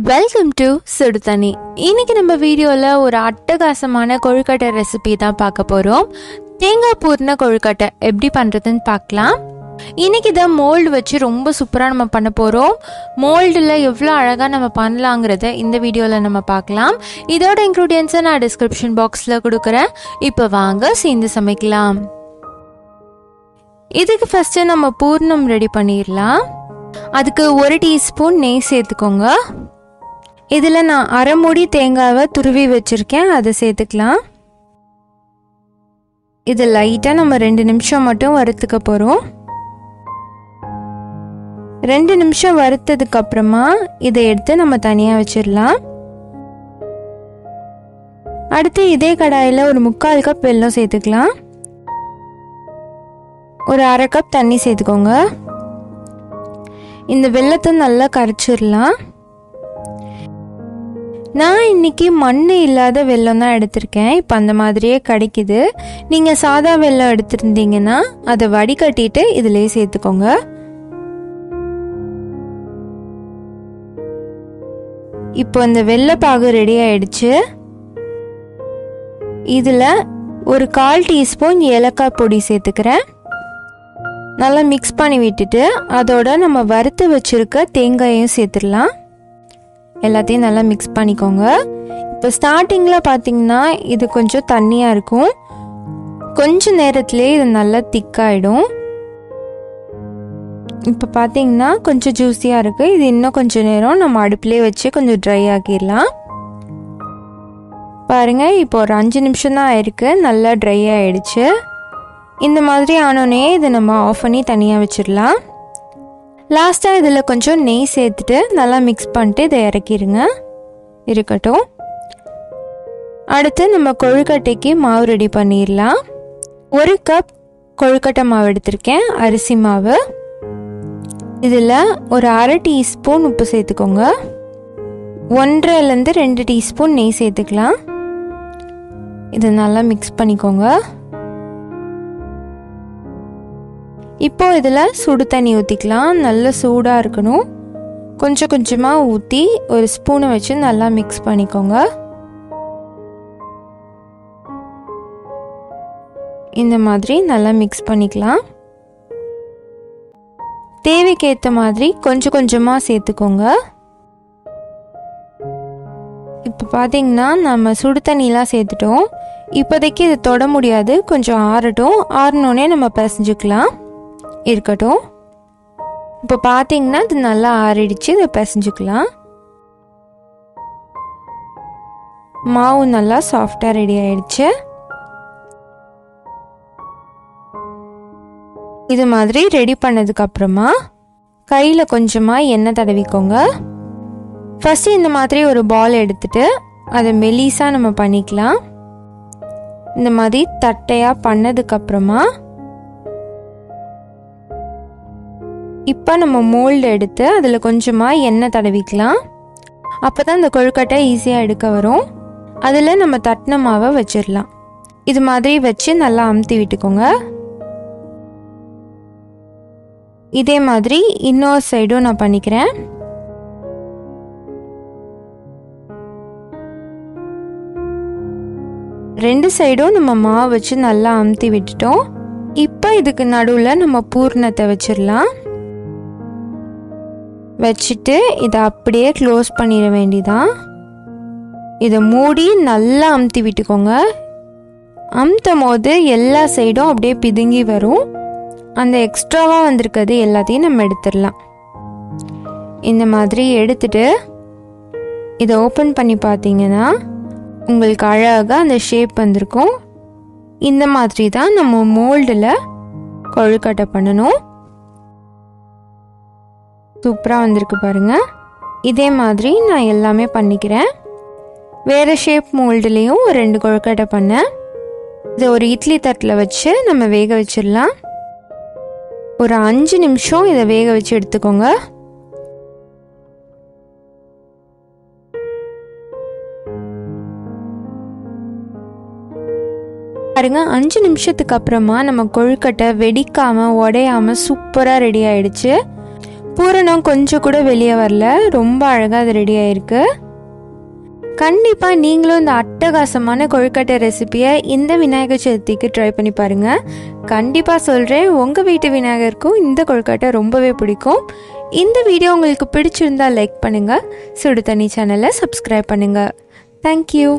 Welcome to சுடுதண்ணி. இன்னைக்கு நம்ம வீடியோவில் ஒரு அட்டகாசமான கொழுக்கட்டை ரெசிபி தான் பார்க்க போகிறோம். தேங்காய் பூர்ண கொழுக்கட்டை எப்படி பண்ணுறதுன்னு பார்க்கலாம். இன்னைக்கு இதை மோல்டு வச்சு ரொம்ப சூப்பராக நம்ம பண்ண போகிறோம். மோல்டில் எவ்வளோ அழகாக நம்ம பண்ணலாங்கிறத இந்த வீடியோவில் நம்ம பார்க்கலாம். இதோட இன்க்ரீடியன்ஸை நான் டிஸ்கிரிப்ஷன் பாக்ஸில் கொடுக்குறேன். இப்போ வாங்க சேர்ந்து சமைக்கலாம். இதுக்கு ஃபஸ்ட்டு நம்ம பூர்ணம் ரெடி பண்ணிடலாம். அதுக்கு 1 டீஸ்பூன் நெய் சேர்த்துக்கோங்க. இதில் நான் அரை மூடி தேங்காவை துருவி வச்சுருக்கேன், அதை சேர்த்துக்கலாம். இது லைட்டாக நம்ம 2 நிமிஷம் மட்டும் வறுத்துக்க போகிறோம். 2 நிமிஷம் வறுத்ததுக்கு அப்புறமா இதை எடுத்து நம்ம தனியாக வச்சிடலாம். அடுத்து இதே கடாயில் ஒரு 3/4 கப் வெல்லம் சேர்த்துக்கலாம். ஒரு அரை கப் தண்ணி சேர்த்துக்கோங்க. இந்த வெல்லத்தை நல்லா கரைச்சிடலாம். நான் இன்னைக்கு மண் இல்லாத வெல்லம் தான் எடுத்திருக்கேன். இப்போ அந்த மாதிரியே கிடைக்குது. நீங்கள் சாதா வெல்லம் எடுத்திருந்தீங்கன்னா அதை வடிகட்டிட்டு இதிலே சேர்த்துக்கோங்க. இப்போ இந்த வெல்லப்பாகு ரெடி ஆயிடுச்சு. இதில் ஒரு 1/4 டீஸ்பூன் ஏலக்காய் பொடி சேர்த்துக்கிறேன். நல்லா மிக்ஸ் பண்ணி விட்டுட்டு அதோட நம்ம வறுத்து வச்சுருக்க தேங்காயையும் சேர்த்துடலாம். எல்லாத்தையும் நல்லா மிக்ஸ் பண்ணிக்கோங்க. இப்போ ஸ்டார்டிங்கில் பார்த்தீங்கன்னா இது கொஞ்சம் தண்ணியாக இருக்கும். கொஞ்ச நேரத்துலேயே இது நல்லா திக்காயிடும். இப்போ பார்த்தீங்கன்னா கொஞ்சம் ஜூஸியாக இருக்குது. இது இன்னும் கொஞ்சம் நேரம் நம்ம அடுப்புலேயே வச்சு கொஞ்சம் ட்ரை ஆக்கிடலாம். பாருங்கள், இப்போ ஒரு 5 நிமிஷம் தான் ஆயிருக்கு. நல்லா ட்ரை ஆகிடுச்சு. இந்த மாதிரி ஆனோடனே இதை நம்ம ஆஃப் பண்ணி தனியாக வச்சிடலாம். லாஸ்ட்டாக இதில் கொஞ்சம் நெய் சேர்த்துட்டு நல்லா மிக்ஸ் பண்ணிட்டு இதை இறக்கிடுங்க. இருக்கட்டும். அடுத்து நம்ம கொழுக்கட்டைக்கு மாவு ரெடி பண்ணிடலாம். 1 கப் கொழுக்கட்டை மாவு எடுத்திருக்கேன், அரிசி மாவு. இதில் ஒரு அரை டீஸ்பூன் உப்பு சேர்த்துக்கோங்க. 1.5 to 2 டீஸ்பூன் நெய் சேர்த்துக்கலாம். இதை நல்லா மிக்ஸ் பண்ணிக்கோங்க. இப்போ இதில் சுடு தண்ணி ஊற்றிக்கலாம். நல்ல சூடாக இருக்கணும். கொஞ்சம் கொஞ்சமாக ஊற்றி ஒரு ஸ்பூனை வச்சு நல்லா மிக்ஸ் பண்ணிக்கோங்க. இந்த மாதிரி நல்லா மிக்ஸ் பண்ணிக்கலாம். தேவைக்கேற்ற மாதிரி கொஞ்சம் கொஞ்சமாக சேர்த்துக்கோங்க. இப்போ பார்த்தீங்கன்னா நம்ம சுடு தண்ணிலாம் சேர்த்துட்டோம். இப்போதைக்கு இது தொட முடியாது, கொஞ்சம் ஆறட்டும். ஆறினோடனே நம்ம பிசைஞ்சுக்கலாம். இருக்கட்டும். இப்போ பார்த்தீங்கன்னா இது நல்லா ஆறிடுச்சு. இதை பிசைஞ்சுக்கலாம். மாவு நல்லா சாஃப்டாக ரெடி ஆயிடுச்சு. இது மாதிரி ரெடி பண்ணதுக்கு அப்புறமா கையில் கொஞ்சமாக எண்ணெய் தடவிக்கோங்க. ஃபஸ்ட்டு இந்த மாதிரி ஒரு பால் எடுத்துட்டு அதை மெலிசாக நம்ம பண்ணிக்கலாம். இந்த மாதிரி தட்டையாக பண்ணதுக்கப்புறமா இப்போ நம்ம மோல்டு எடுத்து அதில் கொஞ்சமாக எண்ணெய் தடவிக்கலாம். அப்போ தான் இந்த கொழுக்கட்டை ஈஸியாக எடுக்க வரும். அதில் நம்ம தட்டின மாவை வச்சிடலாம். இது மாதிரி வச்சு நல்லா அமுத்தி விட்டுக்கோங்க. இதே மாதிரி இன்னொரு சைடும் நான் பண்ணிக்கிறேன். ரெண்டு சைடும் நம்ம மாவு வச்சு நல்லா அமுத்தி விட்டுட்டோம். இப்போ இதுக்கு நடுவில் நம்ம பூர்ணத்தை வச்சிடலாம். வச்சுட்டு இதை அப்படியே க்ளோஸ் பண்ணிட வேண்டியதான். இதை மூடி நல்லா அமுத்தி விட்டுக்கோங்க. அமுத்தும் போது எல்லா சைடும் அப்படியே பிதுங்கி வரும். அந்த எக்ஸ்ட்ராவாக வந்திருக்கிறது எல்லாத்தையும் நம்ம எடுத்துடலாம். இந்த மாதிரி எடுத்துட்டு இதை ஓப்பன் பண்ணி பார்த்தீங்கன்னா உங்களுக்கு அழகாக அந்த ஷேப் வந்திருக்கும். இந்த மாதிரி தான் நம்ம மோல்டில் கொழுக்கட்டை பண்ணணும். சூப்பராக வந்திருக்கு பாருங்கள். இதே மாதிரி நான் எல்லாமே பண்ணிக்கிறேன். வேறு ஷேப் மோல்டுலேயும் 2 கொழுக்கட்டை பண்ணேன். இதை ஒரு இட்லி தட்டில் வச்சு நம்ம வேக வச்சிடலாம். ஒரு 5 நிமிஷம் இதை வேக வச்சு எடுத்துக்கோங்க. பாருங்க, 5 நிமிஷத்துக்கு அப்புறமா நம்ம கொழுக்கட்டை வெடிக்காமல் உடையாமல் சூப்பராக ரெடி ஆயிடுச்சு. பூரணம் கொஞ்சம் கூட வெளியே வரல, ரொம்ப அழகாக அது ரெடி ஆயிருக்கு. கண்டிப்பாக நீங்களும் இந்த அட்டகாசமான கொழுக்கட்டை ரெசிபியை இந்த விநாயகர் சதுர்த்திக்கு ட்ரை பண்ணி பாருங்கள். கண்டிப்பாக சொல்கிறேன், உங்கள் வீட்டு விநாயகருக்கும் இந்த கொழுக்கட்டை ரொம்பவே பிடிக்கும். இந்த வீடியோ உங்களுக்கு பிடிச்சிருந்தால் லைக் பண்ணுங்கள், சுடு தண்ணி சேனலை சப்ஸ்கிரைப் பண்ணுங்கள். தேங்க்யூ.